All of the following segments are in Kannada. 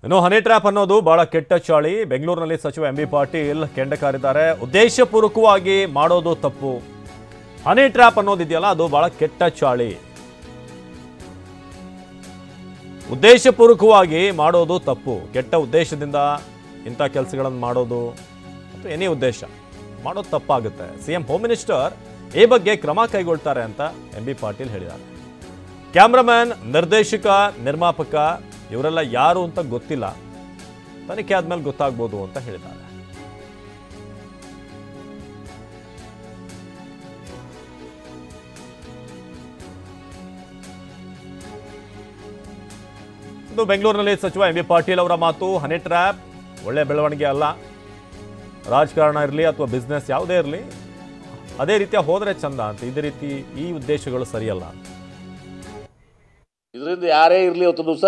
ಇನ್ನು ಹನಿ ಟ್ರ್ಯಾಪ್ ಅನ್ನೋದು ಬಹಳ ಕೆಟ್ಟ ಚಾಳಿ. ಬೆಂಗಳೂರಿನಲ್ಲಿ ಸಚಿವ ಎಂಬಿ ಪಾಟೀಲ್ ಕೆಂಡ ಕಾರಿದ್ದಾರೆ. ಉದ್ದೇಶಪೂರ್ವಕವಾಗಿ ಮಾಡೋದು ತಪ್ಪು. ಹನಿ ಟ್ರ್ಯಾಪ್ ಅನ್ನೋದಿದೆಯಲ್ಲ ಅದು ಬಹಳ ಕೆಟ್ಟ ಚಾಳಿ. ಉದ್ದೇಶಪೂರ್ವಕವಾಗಿ ಮಾಡೋದು ತಪ್ಪು. ಕೆಟ್ಟ ಉದ್ದೇಶದಿಂದ ಇಂಥ ಕೆಲಸಗಳನ್ನು ಮಾಡೋದು ಅಥವಾ ಏನೇ ಉದ್ದೇಶ ಮಾಡೋದು ತಪ್ಪಾಗುತ್ತೆ. ಸಿಎಂ ಹೋಮ್ ಮಿನಿಸ್ಟರ್ ಈ ಬಗ್ಗೆ ಕ್ರಮ ಕೈಗೊಳ್ತಾರೆ ಅಂತ ಎಂಬಿ ಪಾಟೀಲ್ ಹೇಳಿದ್ದಾರೆ. ಕ್ಯಾಮ್ರಾಮನ್, ನಿರ್ದೇಶಕ, ನಿರ್ಮಾಪಕ ಇವರೆಲ್ಲ ಯಾರು ಅಂತ ಗೊತ್ತಿಲ್ಲ, ತನಿಖೆ ಆದ್ಮೇಲೆ ಗೊತ್ತಾಗ್ಬೋದು ಅಂತ ಹೇಳಿದ್ದಾರೆ. ಇದು ಬೆಂಗಳೂರಿನಲ್ಲಿ ಸಚಿವ ಎಂಬಿ ಪಾಟೀಲ್ ಅವರ ಮಾತು. ಹನಿ ಟ್ರ್ಯಾಪ್ ಒಳ್ಳೆ ಬೆಳವಣಿಗೆ ಅಲ್ಲ. ರಾಜಕಾರಣ ಇರಲಿ ಅಥವಾ ಬಿಸ್ನೆಸ್ ಯಾವುದೇ ಇರಲಿ ಅದೇ ರೀತಿಯ ಹೋದರೆ ಚಂದ ಅಂತ. ಇದೇ ರೀತಿ ಈ ಉದ್ದೇಶಗಳು ಸರಿಯಲ್ಲ. ಇದರಿಂದ ಯಾರೇ ಇರಲಿ ಅವತ್ತು ದಿವಸ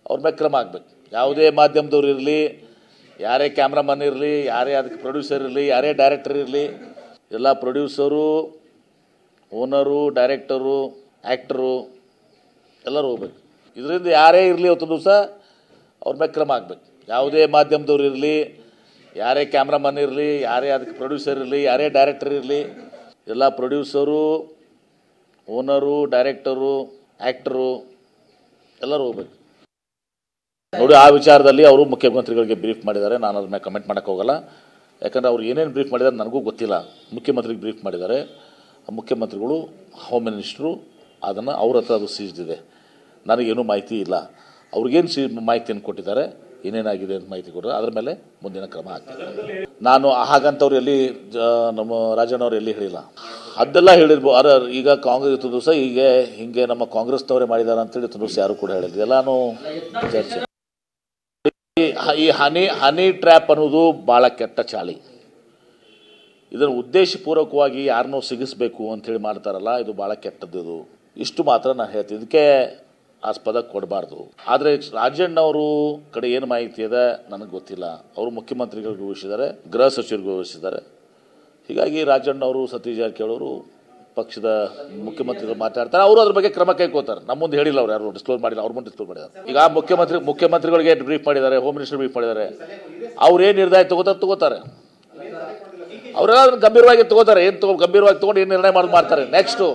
ಅವ್ರ ಮೇಲೆ ಕ್ರಮ ಆಗಬೇಕು. ಯಾವುದೇ ಮಾಧ್ಯಮದವ್ರು ಇರಲಿ, ಯಾರೇ ಕ್ಯಾಮ್ರಾಮನ್ ಇರಲಿ, ಯಾರೇ ಅದಕ್ಕೆ ಪ್ರೊಡ್ಯೂಸರ್ ಇರಲಿ, ಯಾರೇ ಡೈರೆಕ್ಟರ್ ಇರಲಿ, ಎಲ್ಲ ಪ್ರೊಡ್ಯೂಸರು, ಓನರು, ಡೈರೆಕ್ಟರು, ಆ್ಯಕ್ಟರು ಎಲ್ಲರೂ ಹೋಗ್ಬೇಕು. ಇದರಿಂದ ಯಾರೇ ಇರಲಿ ಅವತ್ತು ದಿವಸ ಅವ್ರ ಮೇಲೆ ಕ್ರಮ ಆಗಬೇಕು. ಯಾವುದೇ ಮಾಧ್ಯಮದವ್ರು ಇರಲಿ, ಯಾರೇ ಕ್ಯಾಮ್ರಾಮನ್ ಇರಲಿ, ಯಾರೇ ಅದಕ್ಕೆ ಪ್ರೊಡ್ಯೂಸರ್ ಇರಲಿ, ಯಾರೇ ಡೈರೆಕ್ಟರ್ ಇರಲಿ, ಎಲ್ಲ ಪ್ರೊಡ್ಯೂಸರು, ಓನರು, ಡೈರೆಕ್ಟರು, ಆ್ಯಕ್ಟರು ಎಲ್ಲರೂ ಹೋಗ್ಬೇಕು. ನೋಡಿ, ಆ ವಿಚಾರದಲ್ಲಿ ಅವರು ಮುಖ್ಯಮಂತ್ರಿಗಳಿಗೆ ಬ್ರೀಫ್ ಮಾಡಿದ್ದಾರೆ. ನಾನು ಅದ್ರ ಮೇಲೆ ಕಮೆಂಟ್ ಮಾಡೋಕ್ಕೆ ಹೋಗಲ್ಲ. ಯಾಕಂದರೆ ಅವ್ರು ಏನೇನು ಬ್ರೀಫ್ ಮಾಡಿದ್ದಾರೆ ನನಗೂ ಗೊತ್ತಿಲ್ಲ. ಮುಖ್ಯಮಂತ್ರಿಗೆ ಬ್ರೀಫ್ ಮಾಡಿದ್ದಾರೆ. ಮುಖ್ಯಮಂತ್ರಿಗಳು, ಹೋಮ್ ಮಿನಿಸ್ಟ್ರು ಅದನ್ನು ಅವ್ರ ಹತ್ರ ಅದು ಸೀಜ್ದಿದೆ. ನನಗೇನೂ ಮಾಹಿತಿ ಇಲ್ಲ. ಅವ್ರಿಗೇನು ಮಾಹಿತಿಯನ್ನು ಕೊಟ್ಟಿದ್ದಾರೆ, ಏನೇನಾಗಿದೆ ಅಂತ ಮಾಹಿತಿ ಕೊಟ್ಟರೆ ಅದ್ರ ಮೇಲೆ ಮುಂದಿನ ಕ್ರಮ ಆಗ್ತದೆ. ನಾನು ಹಾಗಂತವ್ರು ಎಲ್ಲಿ ನಮ್ಮ ರಾಜಣ್ಣವ್ರು ಎಲ್ಲಿ ಹೇಳಿಲ್ಲ. ಅದೆಲ್ಲ ಹೇಳಿರ್ಬೋದು. ಈಗ ಕಾಂಗ್ರೆಸ್ ಇತ್ತು ದಿವಸ ಹಿಂಗೆ ನಮ್ಮ ಕಾಂಗ್ರೆಸ್ನವರೇ ಮಾಡಿದ್ದಾರೆ ಅಂತೇಳಿ ಇತ್ತು ದಿವಸ ಯಾರು ಕೂಡ ಹೇಳಿದ್ರು. ಎಲ್ಲಾನು ಚರ್ಚೆ. ಈ ಹನಿ ಟ್ರ್ಯಾಪ್ ಅನ್ನೋದು ಭಾಳ ಕೆಟ್ಟ ಚಾಳಿ. ಇದನ್ನು ಉದ್ದೇಶಪೂರ್ವಕವಾಗಿ ಯಾರನ್ನೂ ಸಿಗಿಸ್ಬೇಕು ಅಂಥೇಳಿ ಮಾಡ್ತಾರಲ್ಲ, ಇದು ಭಾಳ ಕೆಟ್ಟದ್ದು. ಇಷ್ಟು ಮಾತ್ರ ನಾನು ಹೇಳ್ತೀನಿ. ಇದಕ್ಕೆ ಆಸ್ಪದ ಕೊಡಬಾರ್ದು. ಆದರೆ ರಾಜಣ್ಣವರು ಕಡೆ ಏನು ಮಾಹಿತಿ ಇದೆ ನನಗೆ ಗೊತ್ತಿಲ್ಲ. ಅವರು ಮುಖ್ಯಮಂತ್ರಿಗಳಿಗೂ ವಹಿಸಿದ್ದಾರೆ, ಗೃಹ ಸಚಿವರಿಗೂ ವಹಿಸಿದ್ದಾರೆ. ಹೀಗಾಗಿ ರಾಜಣ್ಣವರು, ಸತೀಶ್ ಜಾರಕಿಹೊಳಿ ಅವರು ಪಕ್ಷದ ಮುಖ್ಯಮಂತ್ರಿಗಳು ಮಾತಾಡ್ತಾರೆ. ಅವರು ಅದ್ರ ಬಗ್ಗೆ ಕ್ರಮ ಕೈಗೊಳ್ತಾರೆ. ನಮ್ಮ ಮುಂದೆ ಹೇಳಿಲ್ಲ, ಅವ್ರು ಯಾರು ಡಿಸ್ಕ್ಲೋಸ್ ಮಾಡಿಲ್ಲ, ಅವ್ರ ಮುಂದೆ ಡಿಸ್ಕ್ಲೋಸ್ ಮಾಡಿದ್ದಾರೆ. ಈಗ ಮುಖ್ಯಮಂತ್ರಿಗಳಿಗೆ ಬ್ರೀಫ್ ಮಾಡಿದ್ದಾರೆ, ಹೋಮ್ ಮಿನಿಸ್ಟರ್ ಬ್ರೀಫ್ ಮಾಡಿದ್ದಾರೆ. ಅವ್ರು ಏನು ನಿರ್ಣಯ ತಗೋತಾರೆ. ಅವರೆಲ್ಲ ಅದನ್ನು ಗಂಭೀರವಾಗಿ ತಗೋತಾರೆ. ಏನು ಗಂಭೀರವಾಗಿ ತಗೊಂಡು ಏನು ನಿರ್ಣಯ ಮಾಡ್ತಾರೆ. ನೆಕ್ಸ್ಟು